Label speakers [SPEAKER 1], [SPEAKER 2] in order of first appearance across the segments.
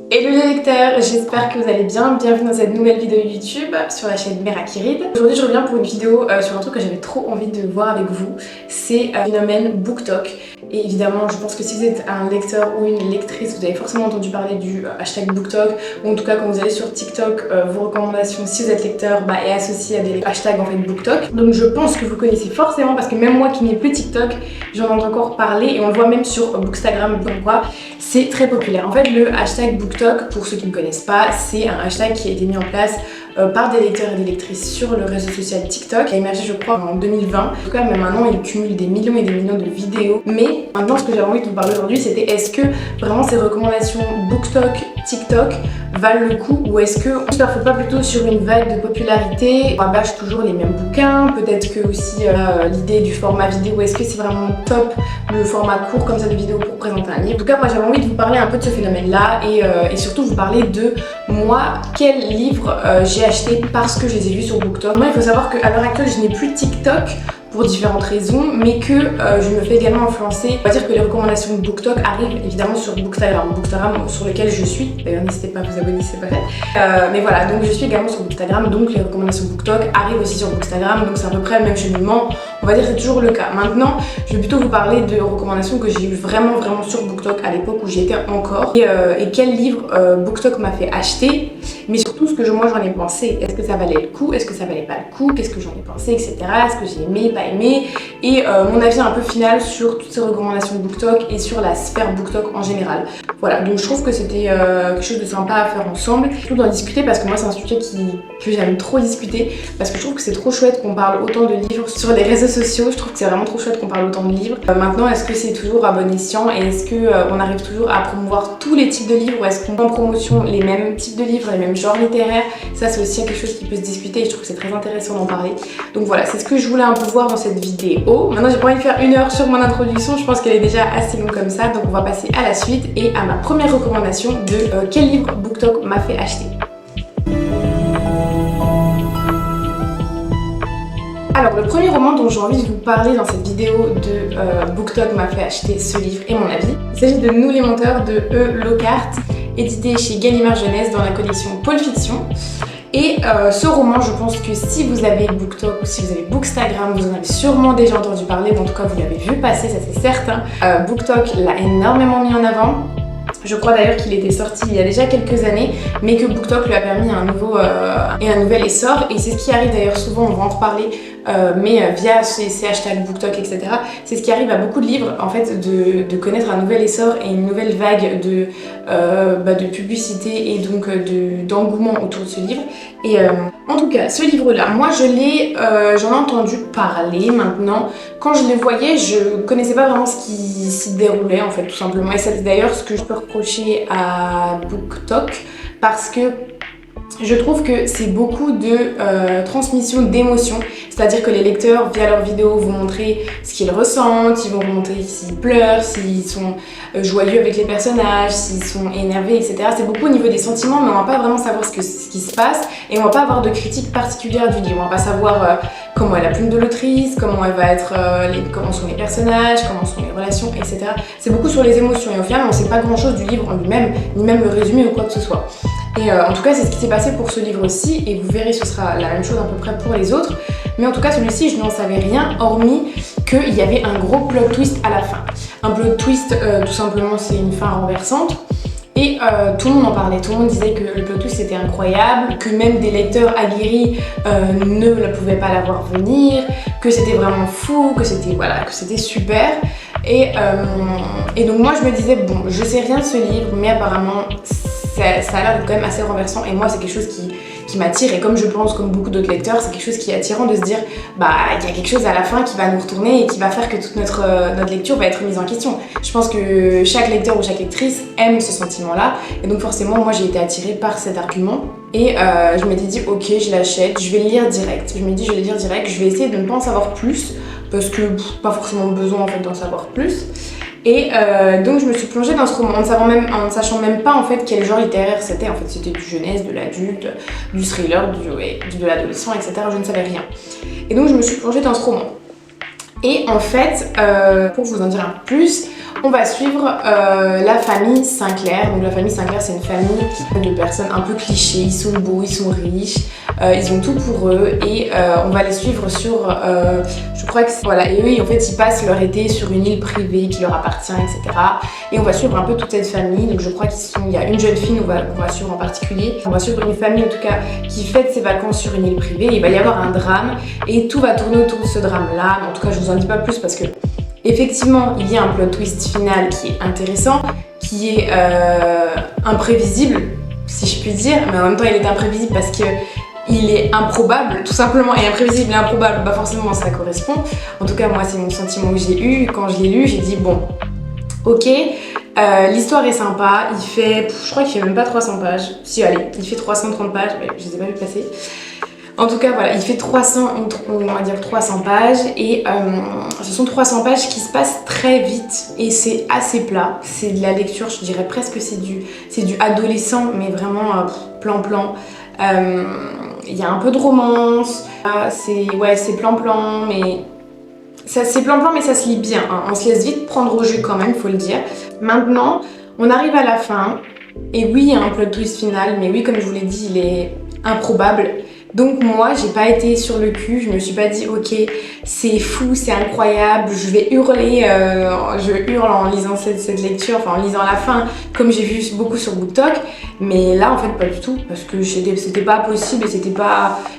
[SPEAKER 1] Hello les lecteurs, j'espère que vous allez bien. Bienvenue dans cette nouvelle vidéo YouTube sur la chaîne Merakirid. Aujourd'hui je reviens pour une vidéo sur un truc que j'avais trop envie de voir avec vous. C'est le phénomène BookTok. Et évidemment je pense que si vous êtes un lecteur ou une lectrice, vous avez forcément entendu parler du hashtag BookTok. Ou en tout cas quand vous allez sur TikTok, vos recommandations si vous êtes lecteur est associées à des hashtags en fait BookTok. Donc je pense que vous connaissez forcément parce que même moi qui n'ai plus TikTok, j'en entends encore parler et on le voit même sur Bookstagram comme quoi c'est très populaire. En fait le hashtag BookTok, pour ceux qui ne connaissent pas, c'est un hashtag qui a été mis en place par des lecteurs et des lectrices sur le réseau social TikTok. Il a émergé je crois en 2020. En tout cas mais maintenant il cumule des millions et des millions de vidéos. Mais maintenant ce que j'avais envie de vous parler aujourd'hui c'était est-ce que vraiment ces recommandations BookTok, TikTok valent le coup ou est-ce qu'on ne surfe pas plutôt sur une vague de popularité? On rabâche toujours les mêmes bouquins, peut-être que aussi l'idée du format vidéo, est-ce que c'est vraiment top le format court comme ça de vidéo pour présenter un livre? En tout cas moi j'avais envie de vous parler un peu de ce phénomène là et surtout vous parler de moi, quel livre j'ai acheté parce que je les ai vus sur BookTok. Moi il faut savoir qu'à l'heure actuelle je n'ai plus TikTok pour différentes raisons, mais que je me fais également influencer. On va dire que les recommandations de BookTok arrivent évidemment sur Bookstagram, sur lequel je suis. D'ailleurs n'hésitez pas à vous abonner si c'est pas fait. Mais voilà, donc je suis également sur Bookstagram, donc les recommandations BookTok arrivent aussi sur Bookstagram, donc c'est à peu près le même cheminement. On va dire que c'est toujours le cas. Maintenant, je vais plutôt vous parler de recommandations que j'ai eu vraiment sur BookTok à l'époque où j'y étais encore. Et quel livre BookTok m'a fait acheter, mais surtout ce que moi j'en ai pensé. Est-ce que ça valait le coup? Est-ce que ça valait pas le coup? Qu'est-ce que j'en ai pensé, etc. Est-ce que j'ai aimé, pas aimé? Et mon avis un peu final sur toutes ces recommandations de BookTok et sur la sphère BookTok en général. Voilà, donc je trouve que c'était quelque chose de sympa à faire ensemble. Surtout d'en discuter parce que moi c'est un sujet que j'aime trop discuter parce que je trouve que c'est trop chouette qu'on parle autant de livres sur les réseaux sociaux. Je trouve que c'est vraiment trop chouette qu'on parle autant de livres. Maintenant, est-ce que c'est toujours à bon escient et est-ce qu'on arrive toujours à promouvoir tous les types de livres ou est-ce qu'on met en promotion les mêmes types de livres, les mêmes genres littéraires? Ça c'est aussi quelque chose qui peut se discuter et je trouve que c'est très intéressant d'en parler. Donc voilà, c'est ce que je voulais un peu voir dans cette vidéo. Maintenant j'ai pas envie de faire 1 heure sur mon introduction, je pense qu'elle est déjà assez longue comme ça, donc on va passer à la suite et à ma première recommandation de quel livre BookTok m'a fait acheter. Alors le premier roman dont j'ai envie de vous parler dans cette vidéo de BookTok m'a fait acheter ce livre et mon avis, il s'agit de Nous les menteurs de E. Lockhart, édité chez Gallimard Jeunesse dans la collection Pôle Fiction. Et ce roman, je pense que si vous avez BookTok ou si vous avez Bookstagram, vous en avez sûrement déjà entendu parler, ou en tout cas vous l'avez vu passer, ça c'est certain. BookTok l'a énormément mis en avant. Je crois d'ailleurs qu'il était sorti il y a déjà quelques années, mais que BookTok lui a permis un nouvel essor. Et c'est ce qui arrive d'ailleurs souvent, on va en reparler, mais via ces hashtags BookTok, etc. C'est ce qui arrive à beaucoup de livres, en fait, de connaître un nouvel essor et une nouvelle vague de publicité et donc d'engouement autour de ce livre. Et en tout cas, ce livre-là, moi j'en ai entendu parler maintenant. Quand je le voyais, je connaissais pas vraiment ce qui s'y déroulait en fait, tout simplement. Et c'est d'ailleurs ce que je peux reprocher à BookTok parce que je trouve que c'est beaucoup de transmission d'émotions, c'est-à-dire que les lecteurs, via leurs vidéos, vont montrer ce qu'ils ressentent, ils vont montrer s'ils pleurent, s'ils sont joyeux avec les personnages, s'ils sont énervés, etc. C'est beaucoup au niveau des sentiments, mais on va pas vraiment savoir ce qui se passe et on va pas avoir de critique particulière du livre. On va pas savoir comment est la plume de l'autrice, comment elle va être, comment sont les personnages, comment sont les relations, etc. C'est beaucoup sur les émotions et au final on sait pas grand-chose du livre en lui-même, ni même le résumé ou quoi que ce soit. Et en tout cas c'est ce qui s'est passé pour ce livre-ci et vous verrez ce sera la même chose à peu près pour les autres. Mais en tout cas celui-ci je n'en savais rien hormis qu'il y avait un gros plot twist à la fin. Un plot twist tout simplement c'est une fin renversante. Et tout le monde en parlait, tout le monde disait que le plot twist était incroyable, que même des lecteurs aguerris ne pouvaient pas la voir venir, que c'était vraiment fou, que c'était super. Et donc moi je me disais bon, je sais rien de ce livre, mais apparemment ça a l'air quand même assez renversant et moi c'est quelque chose qui m'attire et comme je pense comme beaucoup d'autres lecteurs c'est quelque chose qui est attirant de se dire bah il y a quelque chose à la fin qui va nous retourner et qui va faire que toute notre lecture va être mise en question. Je pense que chaque lecteur ou chaque lectrice aime ce sentiment là et donc forcément moi j'ai été attirée par cet argument et je m'étais dit ok je l'achète, je vais le lire direct. Je me dis je vais le lire direct, je vais essayer de ne pas en savoir plus parce que pas forcément besoin en fait d'en savoir plus. Et donc je me suis plongée dans ce roman en ne sachant même pas en fait quel genre littéraire c'était. En fait c'était du jeunesse, de l'adulte, du thriller, de l'adolescent, etc. Je ne savais rien. Et donc je me suis plongée dans ce roman. Et en fait, pour vous en dire un peu plus, On va suivre la famille Sinclair. Donc la famille Sinclair, c'est une famille de personnes un peu clichés. Ils sont beaux, ils sont riches, ils ont tout pour eux et on va les suivre sur, je crois que voilà, et eux en fait ils passent leur été sur une île privée qui leur appartient, etc. Et on va suivre un peu toute cette famille. Donc je crois qu'il y a une jeune fille qu'on va suivre en particulier. On va suivre une famille en tout cas qui fête ses vacances sur une île privée. Il va y avoir un drame et tout va tourner autour de ce drame-là. En tout cas, je vous en dis pas plus parce que effectivement, il y a un plot twist final qui est intéressant, qui est imprévisible, si je puis dire, mais en même temps il est imprévisible parce que il est improbable, tout simplement, et imprévisible et improbable, bah forcément ça correspond. En tout cas, moi c'est mon sentiment que j'ai eu. Quand je l'ai lu, j'ai dit bon, ok, l'histoire est sympa, il fait, je crois qu'il fait même pas 300 pages, si allez, il fait 330 pages, mais je les ai pas vu passer. En tout cas, voilà, il fait 300 pages et ce sont 300 pages qui se passent très vite et c'est assez plat. C'est de la lecture, je dirais presque c'est du adolescent, mais vraiment plan-plan. Il y a un peu de romance, c'est plan-plan, mais c'est plan-plan, mais ça se lit bien. Hein. On se laisse vite prendre au jeu quand même, faut le dire. Maintenant, on arrive à la fin et oui, il y a un plot twist final, mais oui, comme je vous l'ai dit, il est improbable. Donc moi, j'ai pas été sur le cul, je me suis pas dit ok, c'est fou, c'est incroyable, je vais hurler, je hurle en lisant cette lecture, enfin en lisant la fin, comme j'ai vu beaucoup sur BookTok, mais là en fait pas du tout, parce que c'était pas possible et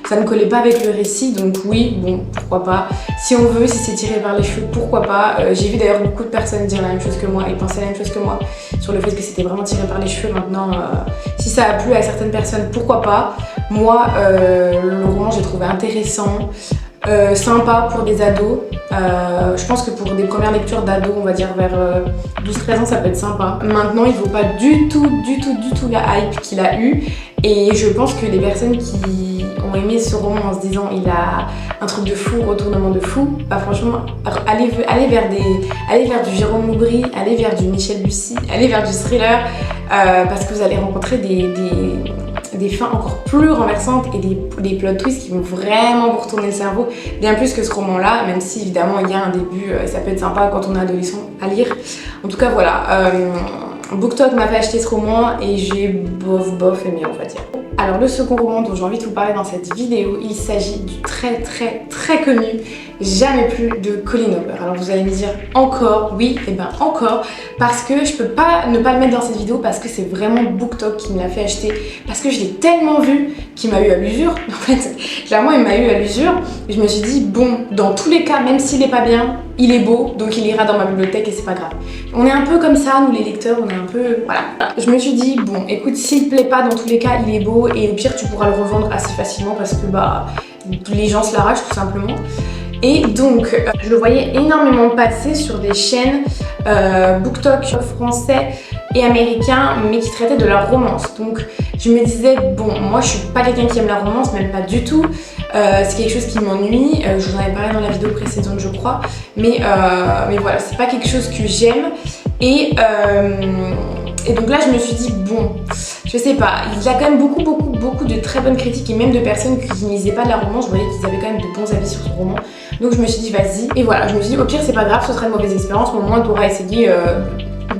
[SPEAKER 1] ça ne collait pas avec le récit, donc oui, bon, pourquoi pas. Si on veut, si c'est tiré par les cheveux, pourquoi pas. J'ai vu d'ailleurs beaucoup de personnes dire la même chose que moi et penser la même chose que moi sur le fait que c'était vraiment tiré par les cheveux. Maintenant, si ça a plu à certaines personnes, pourquoi pas. Moi, le roman, j'ai trouvé intéressant, sympa pour des ados. Je pense que pour des premières lectures d'ados, on va dire vers 12-13 ans, ça peut être sympa. Maintenant, il ne vaut pas du tout la hype qu'il a eu. Et je pense que les personnes qui ont aimé ce roman en se disant il a un truc de fou, retournement de fou, bah franchement, allez vers du Jérôme Aubry, allez vers du Michel Bussy, allez vers du thriller, parce que vous allez rencontrer des fins encore plus renversantes et des plot twists qui vont vraiment vous retourner le cerveau, bien plus que ce roman-là, même si évidemment il y a un début, ça peut être sympa quand on est adolescent à lire. En tout cas, voilà. BookTok m'a fait acheter ce roman et j'ai bof aimé, on va dire. Alors le second roman dont j'ai envie de vous parler dans cette vidéo, il s'agit du très connu Jamais plus de Colleen Hoover. Alors vous allez me dire encore, oui, et ben encore, parce que je peux pas ne pas le mettre dans cette vidéo parce que c'est vraiment BookTok qui me l'a fait acheter, parce que je l'ai tellement vu qu'il m'a eu à l'usure. En fait, clairement il m'a eu à l'usure et je me suis dit bon, dans tous les cas, même s'il est pas bien, il est beau, donc il ira dans ma bibliothèque et c'est pas grave. On est un peu comme ça, nous les lecteurs, on est un peu... Voilà. Je me suis dit, bon, écoute, s'il te plaît pas, dans tous les cas, il est beau et au pire, tu pourras le revendre assez facilement parce que, bah, les gens se l'arrachent tout simplement. Et donc, je le voyais énormément passer sur des chaînes BookTok français et américains, mais qui traitaient de la romance. Donc, je me disais, bon, moi, je suis pas quelqu'un qui aime la romance, même pas du tout. C'est quelque chose qui m'ennuie, je vous en avais parlé dans la vidéo précédente je crois, mais voilà, c'est pas quelque chose que j'aime et donc là je me suis dit bon, je sais pas, il a quand même beaucoup de très bonnes critiques et même de personnes qui ne lisaient pas de la romance, je voyais qu'ils avaient quand même de bons avis sur ce roman, donc je me suis dit vas-y, et voilà, je me suis dit au pire c'est pas grave, ce sera une mauvaise expérience, mais au moins tu auras essayé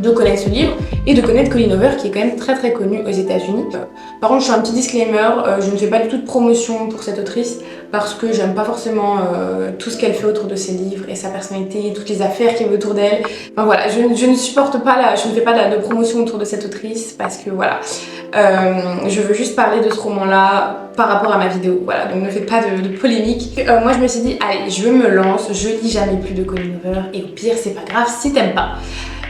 [SPEAKER 1] de connaître ce livre et de connaître Colleen Hoover qui est quand même très connue aux États-Unis. Par contre, je fais un petit disclaimer, je ne fais pas du tout de promotion pour cette autrice parce que j'aime pas forcément tout ce qu'elle fait autour de ses livres et sa personnalité, toutes les affaires qu'il y a autour d'elle. Enfin voilà, je ne supporte pas je ne fais pas de promotion autour de cette autrice parce que voilà, je veux juste parler de ce roman-là par rapport à ma vidéo. Voilà, donc ne faites pas de polémique. Moi, je me suis dit, allez, je me lance, je lis Jamais plus de Colleen Hoover et au pire, c'est pas grave si t'aimes pas.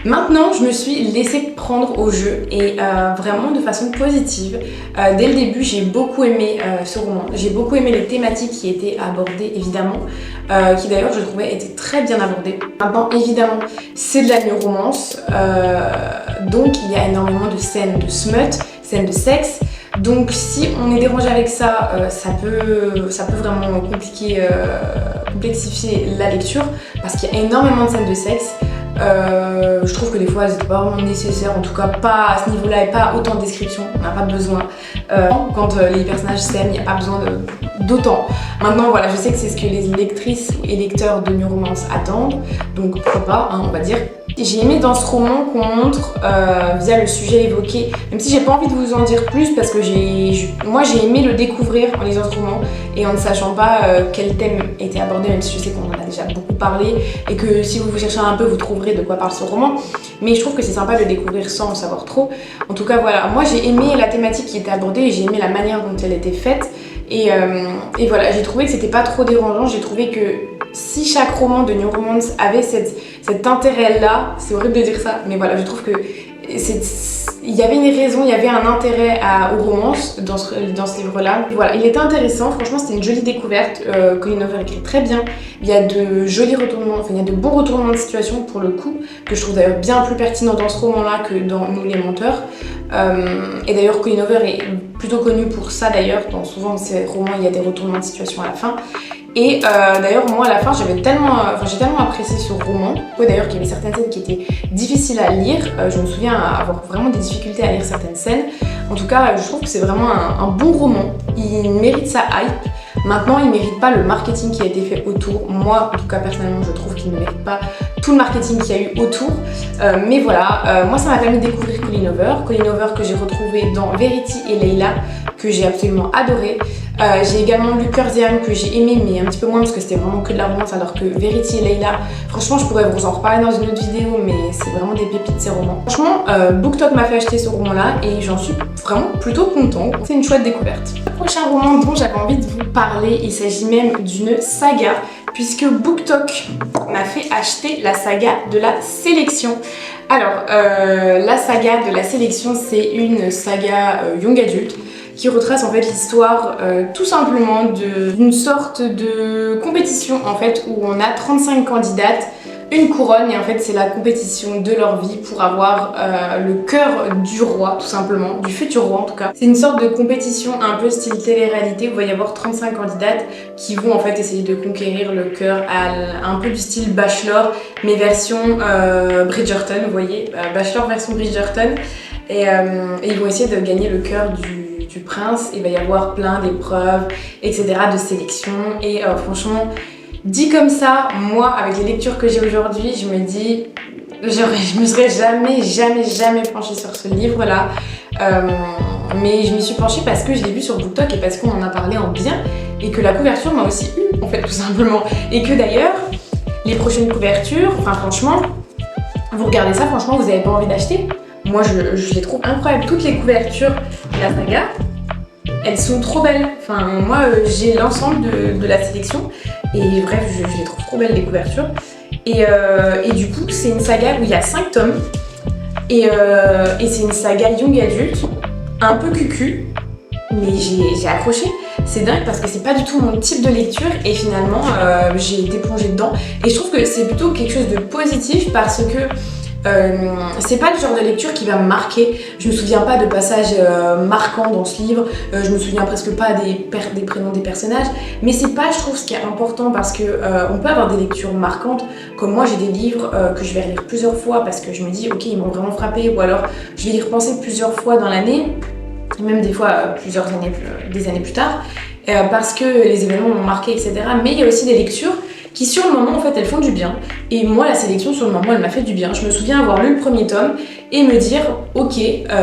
[SPEAKER 1] Maintenant, je me suis laissée prendre au jeu et vraiment de façon positive. Dès le début, j'ai beaucoup aimé ce roman. J'ai beaucoup aimé les thématiques qui étaient abordées, évidemment, qui d'ailleurs, je trouvais, étaient très bien abordées. Maintenant, évidemment, c'est de la néo-romance, donc il y a énormément de scènes de smut, scènes de sexe. Donc si on est dérangé avec ça, ça peut vraiment complexifier la lecture parce qu'il y a énormément de scènes de sexe. Je trouve que des fois elles n'étaient pas vraiment nécessaires, en tout cas pas à ce niveau-là et pas autant de description, on n'a pas besoin. Quand les personnages s'aiment, il n'y a pas besoin d'autant. Maintenant voilà, je sais que c'est ce que les lectrices et lecteurs de New Romance attendent, donc pourquoi pas, hein, on va dire. J'ai aimé dans ce roman qu'on montre via le sujet évoqué, même si j'ai pas envie de vous en dire plus parce que moi j'ai aimé le découvrir en lisant ce roman et en ne sachant pas quel thème était abordé, même si je sais qu'on en a déjà beaucoup parlé et que si vous cherchez un peu vous trouverez de quoi parle ce roman, mais je trouve que c'est sympa de le découvrir sans en savoir trop. En tout cas voilà, moi j'ai aimé la thématique qui était abordée et j'ai aimé la manière dont elle était faite et voilà, j'ai trouvé que c'était pas trop dérangeant, j'ai trouvé que si chaque roman de New Romance avait cet intérêt-là, c'est horrible de dire ça, mais voilà, je trouve que il y avait une raison, il y avait un intérêt aux romances dans ce livre-là. Voilà, il était intéressant, franchement c'était une jolie découverte, Colleen Hoover écrit très bien, il y a de jolis retournements, enfin il y a de bons retournements de situation pour le coup, que je trouve d'ailleurs bien plus pertinent dans ce roman-là que dans Nous les menteurs. Et d'ailleurs Colleen Hoover est plutôt connue pour ça d'ailleurs, dans souvent de ses romans il y a des retournements de situation à la fin. Et d'ailleurs moi à la fin j'ai tellement apprécié ce roman, d'ailleurs qu'il y avait certaines scènes qui étaient difficiles à lire, je me souviens avoir vraiment des difficultés à lire certaines scènes. En tout cas je trouve que c'est vraiment un bon roman, il mérite sa hype. Maintenant il mérite pas le marketing qui a été fait autour, moi en tout cas personnellement je trouve qu'il ne mérite pas tout le marketing qu'il y a eu autour, mais voilà, moi ça m'a permis de découvrir Colleen Hoover que j'ai retrouvé dans Verity et Layla, que j'ai absolument adoré. J'ai également lu Cœurs et âmes que j'ai aimé mais un petit peu moins parce que c'était vraiment que de la romance, alors que Verity et Layla, franchement je pourrais vous en reparler dans une autre vidéo mais c'est vraiment des pépites ces romans. Franchement BookTok m'a fait acheter ce roman là et j'en suis vraiment plutôt contente, c'est une chouette découverte. Le prochain roman dont j'avais envie de vous parler, il s'agit même d'une saga puisque BookTok m'a fait acheter la saga de la sélection. Alors la saga de la sélection c'est une saga young adulte qui retrace en fait l'histoire tout simplement d'une sorte de compétition en fait où on a 35 candidates, une couronne et en fait c'est la compétition de leur vie pour avoir le cœur du roi tout simplement, du futur roi en tout cas. C'est une sorte de compétition un peu style télé-réalité où il va y avoir 35 candidates qui vont en fait essayer de conquérir le cœur un peu du style Bachelor mais version Bridgerton, vous voyez, Bachelor version Bridgerton et ils vont essayer de gagner le cœur du prince. Il va y avoir plein d'épreuves, etc. de sélection et franchement, dit comme ça, moi avec les lectures que j'ai aujourd'hui, je me dis, je me serais jamais penchée sur ce livre là, mais je m'y suis penchée parce que je l'ai vu sur BookTok et parce qu'on en a parlé en bien et que la couverture m'a aussi eu en fait tout simplement, et que d'ailleurs les prochaines couvertures, enfin franchement, vous regardez ça, franchement vous n'avez pas envie d'acheter. Moi je les trouve incroyables, toutes les couvertures de la saga, elles sont trop belles. Enfin moi j'ai l'ensemble de la sélection et bref je les trouve trop belles les couvertures. Et du coup c'est une saga où il y a 5 tomes et c'est une saga young adulte, un peu cucu, mais j'ai accroché. C'est dingue parce que c'est pas du tout mon type de lecture et finalement j'ai été plongée dedans et je trouve que c'est plutôt quelque chose de positif parce que c'est pas le genre de lecture qui va me marquer. Je me souviens pas de passages marquants dans ce livre, je me souviens presque pas des prénoms des personnages, mais c'est pas, je trouve, ce qui est important parce que on peut avoir des lectures marquantes, comme moi j'ai des livres que je vais relire plusieurs fois parce que je me dis ok ils m'ont vraiment frappé, ou alors je vais y repenser plusieurs fois dans l'année, même des fois des années plus tard, parce que les événements m'ont marqué, etc. Mais il y a aussi des lectures qui sur le moment en fait elles font du bien, et moi la sélection sur le moment elle m'a fait du bien. Je me souviens avoir lu le premier tome et me dire ok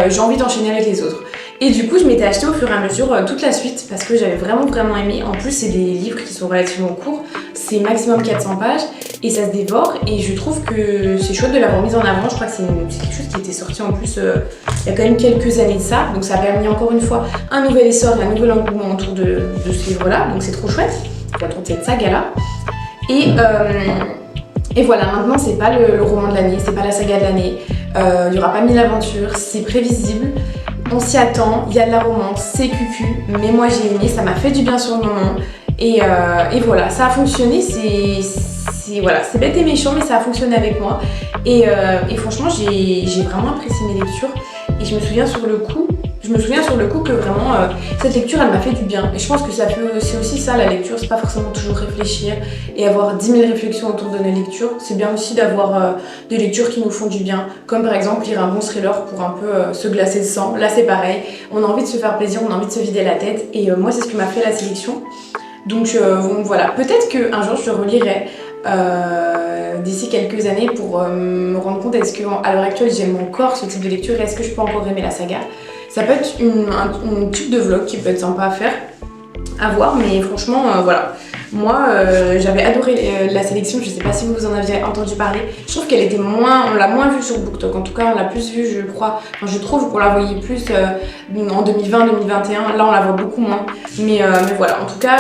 [SPEAKER 1] j'ai envie d'enchaîner avec les autres, et du coup je m'étais acheté au fur et à mesure toute la suite parce que j'avais vraiment aimé. En plus c'est des livres qui sont relativement courts, c'est maximum 400 pages et ça se dévore, et je trouve que c'est chouette de l'avoir mise en avant. Je crois que c'est quelque chose qui était sorti en plus il y a quand même quelques années de ça, donc ça a permis encore une fois un nouvel essor, un nouvel engouement autour de ce livre là, donc c'est trop chouette autour de cette saga là. Et voilà, maintenant c'est pas le roman de l'année, c'est pas la saga de l'année, il y aura pas 1000 aventures, c'est prévisible, on s'y attend, il y a de la romance, c'est cucu, mais moi j'ai aimé, ça m'a fait du bien sur le moment, et voilà, ça a fonctionné, voilà, c'est bête et méchant mais ça a fonctionné avec moi, et franchement j'ai vraiment apprécié mes lectures, et je me souviens sur le coup, Je me souviens sur le coup que vraiment cette lecture elle m'a fait du bien et je pense que c'est aussi ça la lecture, c'est pas forcément toujours réfléchir et avoir 10 000 réflexions autour de la lecture, c'est bien aussi d'avoir des lectures qui nous font du bien, comme par exemple lire un bon thriller pour un peu se glacer le sang. Là c'est pareil, on a envie de se faire plaisir, on a envie de se vider la tête et moi c'est ce que m'a fait la sélection. Donc voilà, peut-être qu'un jour je relirai d'ici quelques années pour me rendre compte est-ce qu'à l'heure actuelle j'aime encore ce type de lecture et est-ce que je peux encore aimer la saga. Ça peut être un type de vlog qui peut être sympa à faire, à voir, mais franchement voilà. Moi j'avais adoré la sélection, je sais pas si vous en aviez entendu parler. Je trouve qu'elle était on l'a moins vue sur BookTok, en tout cas on l'a plus vue je crois, enfin je trouve qu'on la voyait plus en 2020-2021, là on la voit beaucoup moins. Mais voilà, en tout cas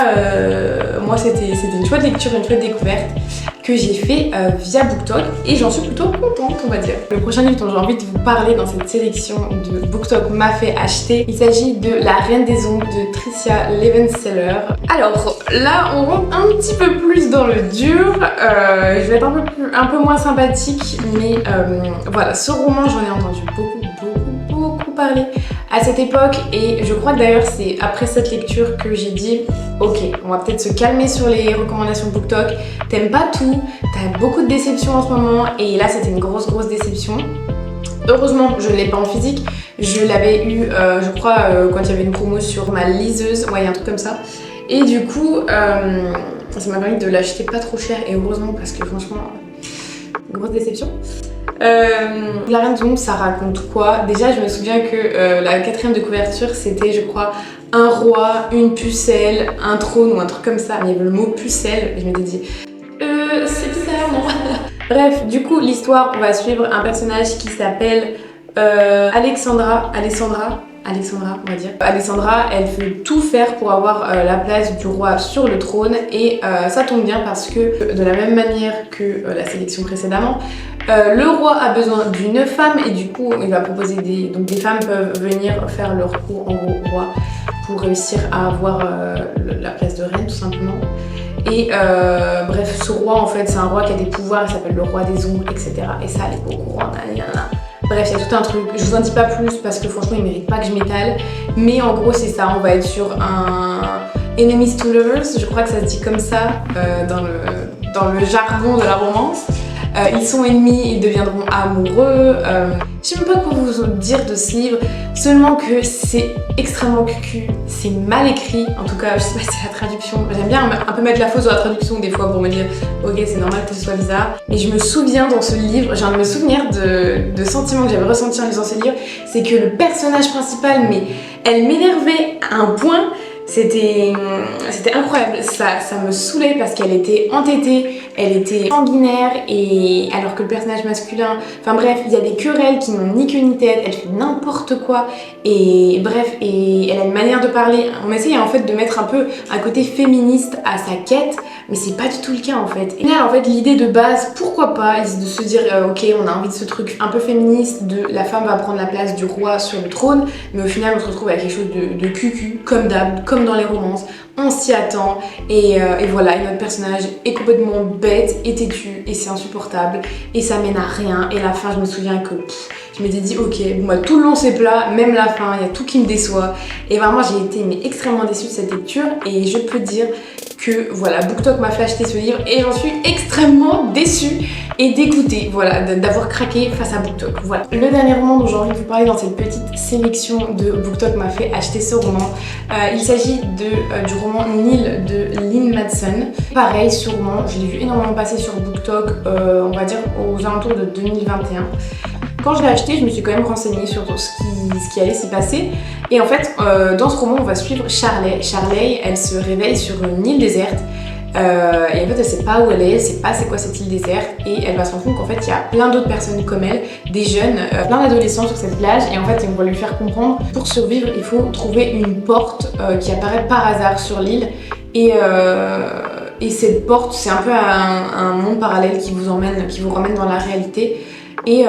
[SPEAKER 1] moi c'était une chouette lecture, une chouette découverte que j'ai fait via BookTok et j'en suis plutôt contente on va dire. Le prochain livre dont j'ai envie de vous parler dans cette sélection de BookTok m'a fait acheter, il s'agit de La Reine des Ombres de Tricia Levenseller. Alors là on rentre un petit peu plus dans le dur, je vais être un peu moins sympathique mais voilà, ce roman j'en ai entendu beaucoup parler à cette époque et je crois que d'ailleurs c'est après cette lecture que j'ai dit ok, on va peut-être se calmer sur les recommandations BookTok, t'aimes pas tout, t'as beaucoup de déceptions en ce moment et là c'était une grosse déception. Heureusement je ne l'ai pas en physique, je l'avais eu je crois quand il y avait une promo sur ma liseuse, ouais il y a un truc comme ça et du coup ça m'a permis de l'acheter pas trop cher et heureusement parce que franchement grosse déception. La Reine des Ombres ça raconte quoi? Déjà je me souviens que la quatrième de couverture c'était je crois un roi, une pucelle, un trône ou un truc comme ça, mais il y avait le mot pucelle et je m'étais dit c'est bizarre non. Bref, du coup l'histoire on va suivre un personnage qui s'appelle Alexandra on va dire. Alexandra elle veut tout faire pour avoir la place du roi sur le trône et ça tombe bien parce que de la même manière que la sélection précédemment, le roi a besoin d'une femme et du coup il va proposer donc des femmes peuvent venir faire leur cours en gros au roi pour réussir à avoir la place de reine tout simplement. Et bref, ce roi en fait c'est un roi qui a des pouvoirs, il s'appelle le roi des ombres, etc. Et ça elle est pas au courant, bref, il y a tout un truc, je vous en dis pas plus parce que franchement il mérite pas que je m'étale. Mais en gros c'est ça, on va être sur un enemies to lovers, je crois que ça se dit comme ça dans le jargon de la romance. Ils sont ennemis, ils deviendront amoureux. Je sais même pas quoi vous dire de ce livre, seulement que c'est extrêmement cucu, c'est mal écrit, en tout cas je sais pas si c'est la traduction, j'aime bien un peu mettre la faute sur la traduction des fois pour me dire ok c'est normal que ce soit bizarre. Et je me souviens dans ce livre, j'ai un de me souvenir de sentiments que j'avais ressentis en lisant ce livre, c'est que le personnage principal, mais elle m'énervait à un point. C'était incroyable, ça me saoulait parce qu'elle était entêtée, elle était sanguinaire et alors que le personnage masculin, enfin bref, il y a des querelles qui n'ont ni queue ni tête, elle fait n'importe quoi et bref, et elle a une manière de parler. On essaye en fait de mettre un peu un côté féministe à sa quête, mais c'est pas du tout le cas en fait. Et là en fait l'idée de base, pourquoi pas, de se dire ok on a envie de ce truc un peu féministe de la femme va prendre la place du roi sur le trône, mais au final on se retrouve avec quelque chose de cucu, comme d'hab, comme dans les romances, on s'y attend et voilà, et notre personnage est complètement bête et têtu et c'est insupportable et ça mène à rien et la fin je me souviens que je m'étais dit ok, bon bah tout le long c'est plat, même la fin, il y a tout qui me déçoit et vraiment j'ai été mais extrêmement déçue de cette lecture et je peux dire que voilà, BookTok m'a fait acheter ce livre et j'en suis extrêmement déçue et dégoûtée voilà, d'avoir craqué face à BookTok. Voilà. Le dernier roman dont j'ai envie de vous parler dans cette petite sélection de BookTok m'a fait acheter ce roman. Il s'agit du roman Nil de Lynn Madsen. Pareil, ce roman, je l'ai vu énormément passer sur BookTok, on va dire aux alentours de 2021. Quand je l'ai acheté, je me suis quand même renseignée sur ce qui allait s'y passer. Et en fait, dans ce roman, on va suivre Charley. Charley, elle se réveille sur une île déserte. Et en fait, elle sait pas où elle est, elle sait pas c'est quoi cette île déserte. Et elle va se rendre compte qu'en fait, il y a plein d'autres personnes comme elle, des jeunes, plein d'adolescents sur cette plage. Et en fait, on va lui faire comprendre, pour survivre, il faut trouver une porte qui apparaît par hasard sur l'île. Et cette porte, c'est un peu un monde parallèle qui vous ramène dans la réalité. Et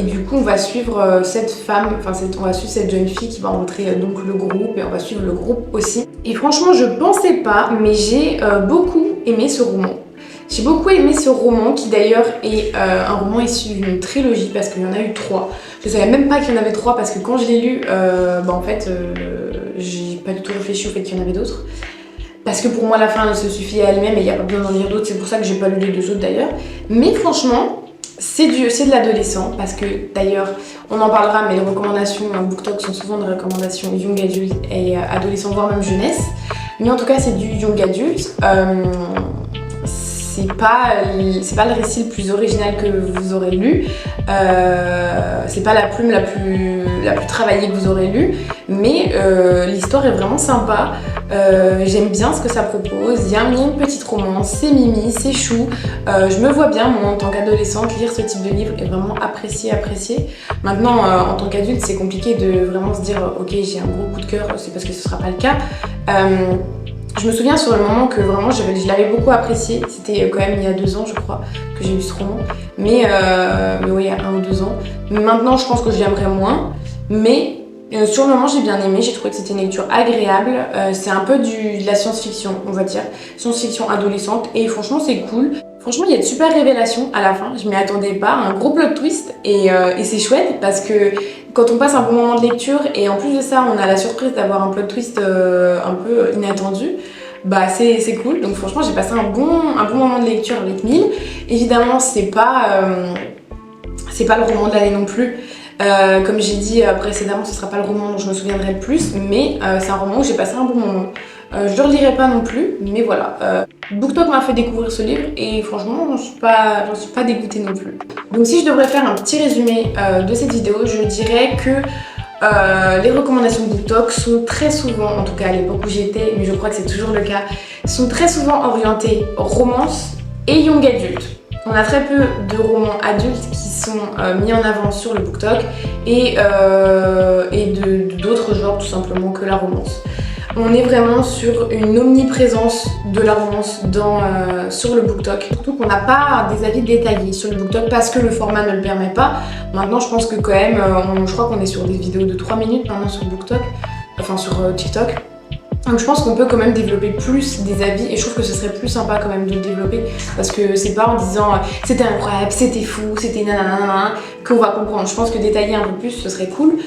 [SPEAKER 1] du coup on va suivre cette femme, on va suivre cette jeune fille qui va rencontrer donc le groupe et on va suivre le groupe aussi. Et franchement je pensais pas mais j'ai beaucoup aimé ce roman. J'ai beaucoup aimé ce roman qui d'ailleurs est un roman issu d'une trilogie parce qu'il y en a eu 3. Je savais même pas qu'il y en avait 3 parce que quand je l'ai lu, en fait, j'ai pas du tout réfléchi au fait qu'il y en avait d'autres. Parce que pour moi la fin elle se suffit à elle-même et il n'y a pas besoin d'en lire d'autres, c'est pour ça que j'ai pas lu les 2 autres d'ailleurs. Mais franchement, c'est de l'adolescent parce que d'ailleurs, on en parlera, mais les recommandations BookTok sont souvent des recommandations young adulte et adolescent, voire même jeunesse. Mais en tout cas, c'est du young adulte. C'est pas le récit le plus original que vous aurez lu, c'est pas la plume la plus travaillée que vous aurez lue, mais l'histoire est vraiment sympa. J'aime bien ce que ça propose, il y a une petite romance, c'est mimi, c'est chou. Je me vois bien, moi, en tant qu'adolescente, lire ce type de livre et vraiment apprécier. Maintenant, en tant qu'adulte, c'est compliqué de vraiment se dire ok, j'ai un gros coup de cœur, c'est parce que ce sera pas le cas. Je me souviens sur le moment que vraiment je l'avais beaucoup apprécié, c'était quand même il y a 2 ans je crois que j'ai lu ce roman, mais oui, il y a 1 ou 2 ans. Maintenant je pense que je l'aimerais moins, mais sur le moment j'ai bien aimé, j'ai trouvé que c'était une lecture agréable, c'est un peu de la science-fiction on va dire, science-fiction adolescente et franchement c'est cool. Franchement il y a de super révélations à la fin, je m'y attendais pas, un gros plot twist et c'est chouette parce que quand on passe un bon moment de lecture et en plus de ça on a la surprise d'avoir un plot twist un peu inattendu, bah c'est cool. Donc franchement j'ai passé un bon moment de lecture avec 1000. Évidemment c'est pas le roman de l'année non plus. Comme j'ai dit précédemment, ce sera pas le roman dont je me souviendrai le plus, mais c'est un roman où j'ai passé un bon moment. Je le relirai pas non plus, mais voilà. BookTok m'a fait découvrir ce livre et franchement j'en suis pas dégoûtée non plus. Donc si je devrais faire un petit résumé de cette vidéo, je dirais que les recommandations de BookTok sont très souvent, en tout cas à l'époque où j'étais, mais je crois que c'est toujours le cas, sont très souvent orientées romance et young adulte. On a très peu de romans adultes qui sont mis en avant sur le BookTok et d'autres genres tout simplement que la romance. On est vraiment sur une omniprésence de la romance sur le BookTok. Surtout qu'on n'a pas des avis détaillés sur le BookTok parce que le format ne le permet pas. Maintenant, je pense que quand même, je crois qu'on est sur des vidéos de 3 minutes maintenant sur BookTok, enfin sur TikTok. Donc je pense qu'on peut quand même développer plus des avis et je trouve que ce serait plus sympa quand même de le développer parce que c'est pas en disant c'était incroyable, c'était fou, c'était nanana qu'on va comprendre. Je pense que détailler un peu plus ce serait cool.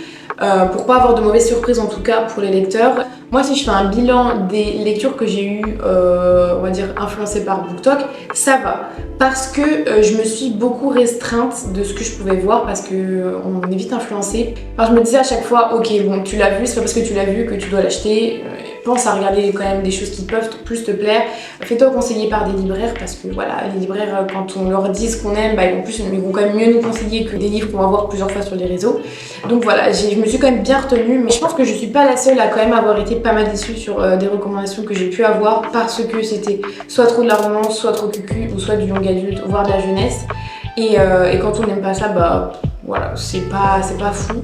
[SPEAKER 1] Pour pas avoir de mauvaises surprises en tout cas pour les lecteurs. Moi si je fais un bilan des lectures que j'ai eues, on va dire influencées par BookTok, ça va. Parce que je me suis beaucoup restreinte de ce que je pouvais voir parce qu'on est vite influencé. Alors je me disais à chaque fois, ok bon tu l'as vu, c'est pas parce que tu l'as vu que tu dois l'acheter. Pense à regarder quand même des choses qui peuvent plus te plaire. Fais-toi conseiller par des libraires parce que voilà, les libraires quand on leur dit ce qu'on aime, bah, ils vont quand même mieux nous conseiller que des livres qu'on va voir plusieurs fois sur les réseaux. Donc voilà, je me suis quand même bien retenue, mais je pense que je suis pas la seule à quand même avoir été pas mal déçue sur des recommandations que j'ai pu avoir parce que c'était soit trop de la romance, soit trop cucu, ou soit du young adulte, voire de la jeunesse. Et quand on n'aime pas ça, bah voilà, c'est pas fou.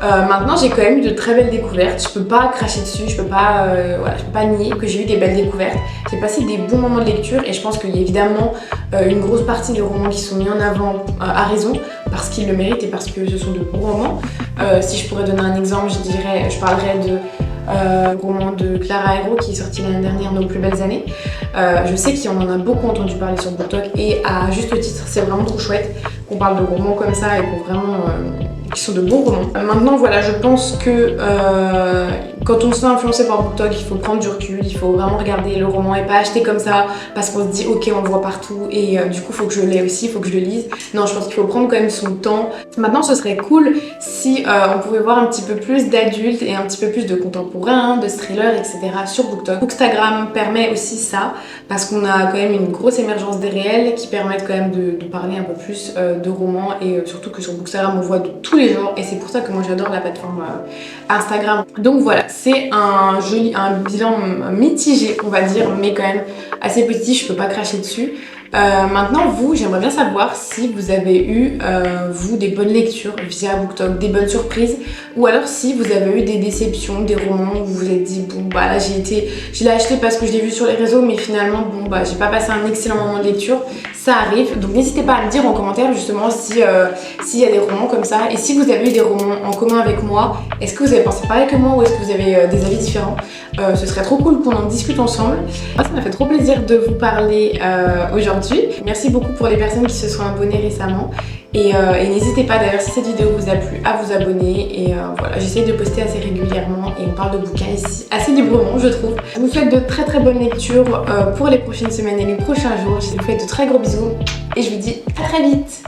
[SPEAKER 1] Maintenant j'ai quand même eu de très belles découvertes, je peux pas cracher dessus, je peux pas nier que j'ai eu des belles découvertes. J'ai passé des bons moments de lecture et je pense qu'il y a évidemment une grosse partie des romans qui sont mis en avant à raison parce qu'ils le méritent et parce que ce sont de bons romans. Si je pourrais donner un exemple, je parlerais de roman de Clara Hero qui est sorti l'année dernière, Nos plus belles années. Je sais qu'on en a beaucoup entendu parler sur BookTok et à juste titre, c'est vraiment trop chouette qu'on parle de romans comme ça et qui sont de bons romans. Maintenant voilà, je pense que quand on se fait influencer par BookTok, il faut prendre du recul, il faut vraiment regarder le roman et pas acheter comme ça parce qu'on se dit ok on le voit partout et du coup faut que je l'aie aussi, faut que je le lise. Non, je pense qu'il faut prendre quand même son temps. Maintenant ce serait cool si on pouvait voir un petit peu plus d'adultes et un petit peu plus de contemporains, de thrillers, etc. sur BookTok. Bookstagram permet aussi ça parce qu'on a quand même une grosse émergence des réels qui permettent quand même de parler un peu plus de romans et surtout que sur Bookstagram on voit de tous les genres et c'est pour ça que moi j'adore la plateforme Instagram. Donc voilà, c'est un bilan mitigé on va dire, mais quand même assez petit, je peux pas cracher dessus. Maintenant j'aimerais bien savoir si vous avez eu vous des bonnes lectures via BookTok, des bonnes surprises, ou alors si vous avez eu des déceptions, des romans où vous vous êtes dit bon bah là je l'ai acheté parce que je l'ai vu sur les réseaux mais finalement bon bah j'ai pas passé un excellent moment de lecture. Ça arrive, donc n'hésitez pas à me dire en commentaire justement s'il y a des romans comme ça et si vous avez eu des romans en commun avec moi, est-ce que vous avez pensé pareil que moi ou est-ce que vous avez des avis différents. Ce serait trop cool qu'on en discute ensemble. Moi ça m'a fait trop plaisir de vous parler aujourd'hui. aujourd'hui. Merci beaucoup pour les personnes qui se sont abonnées récemment. Et n'hésitez pas d'ailleurs si cette vidéo vous a plu à vous abonner. Et voilà, j'essaie de poster assez régulièrement et on parle de bouquins ici assez librement, je trouve. Je vous souhaite de très bonnes lectures pour les prochaines semaines et les prochains jours. Je vous fais de très gros bisous et je vous dis à très vite.